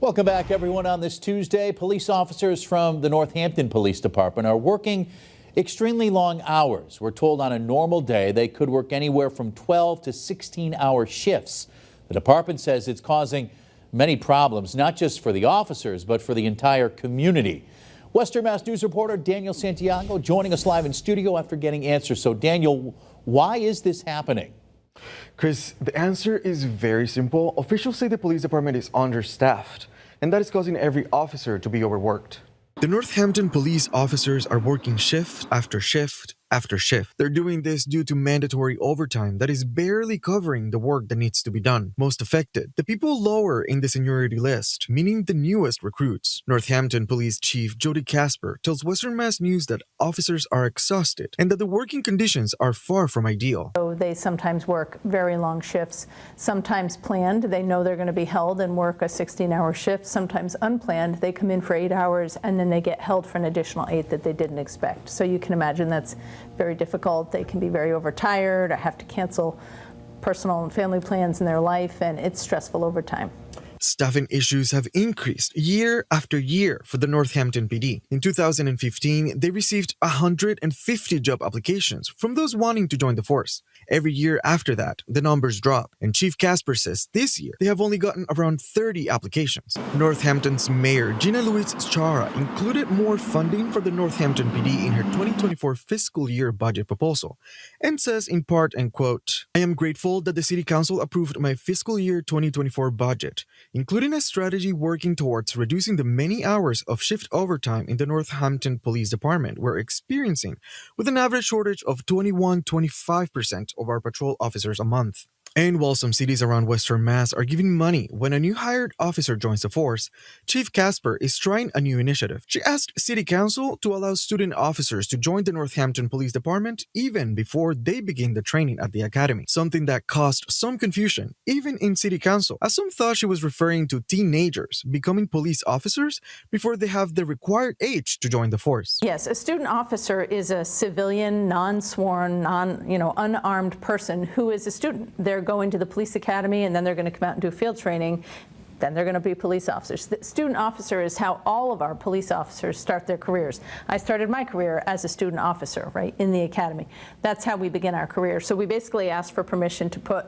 Welcome back, everyone. On this Tuesday, police officers from the Northampton Police Department are working extremely long hours. We're told on a normal day they could work anywhere from 12 to 16-hour shifts. The department says it's causing many problems, not just for the officers, but for the entire community. Western Mass News reporter Daniel Santiago joining us live in studio after getting answers. So, Daniel, why is this happening? Chris, the answer is very simple. Officials say the police department is understaffed, and that is causing every officer to be overworked. The Northampton police officers are working shift after shift after shift. They're doing this due to mandatory overtime that is barely covering the work that needs to be done. Most affected, the people lower in the seniority list, meaning the newest recruits. Northampton Police Chief Jody Casper tells Western Mass News that officers are exhausted and that the working conditions are far from ideal. So they sometimes work very long shifts, sometimes planned. They know they're going to be held and work a 16-hour shift, sometimes unplanned. They come in for 8 hours and then they get held for an additional 8 that they didn't expect. So you can imagine that's very difficult. They can be very overtired or have to cancel personal and family plans in their life, and it's stressful over time. Staffing issues have increased year after year for the Northampton PD. In 2015, they received 150 job applications from those wanting to join the force. Every year after that, the numbers drop, and Chief Casper says this year they have only gotten around 30 applications. Northampton's Mayor Gina Luis Chara included more funding for the Northampton PD in her 2024 fiscal year budget proposal, and says in part, and quote, "I am grateful that the City Council approved my fiscal year 2024 budget, including a strategy working towards reducing the many hours of shift overtime in the Northampton Police Department we're experiencing, with an average shortage of 25% of our patrol officers a month." And while some cities around Western Mass are giving money when a new hired officer joins the force, Chief Casper is trying a new initiative. She asked City Council to allow student officers to join the Northampton Police Department even before they begin the training at the academy, something that caused some confusion, even in City Council, as some thought she was referring to teenagers becoming police officers before they have the required age to join the force. Yes, a student officer is a civilian, non-sworn, unarmed person who is a student. They're going to the police academy and then they're going to come out and do field training. Then they're going to be police officers. The student officer is how all of our police officers start their careers. I started my career as a student officer, right, in the academy. That's how we begin our career. So we basically ask for permission to put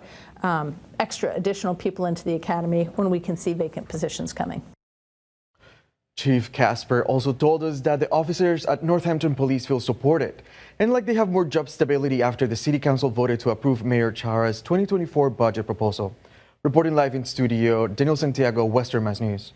extra additional people into the academy when we can see vacant positions coming. Chief Casper also told us that the officers at Northampton Police feel supported and like they have more job stability after the City Council voted to approve Mayor Chara's 2024 budget proposal. Reporting live in studio, Daniel Santiago, Western Mass News.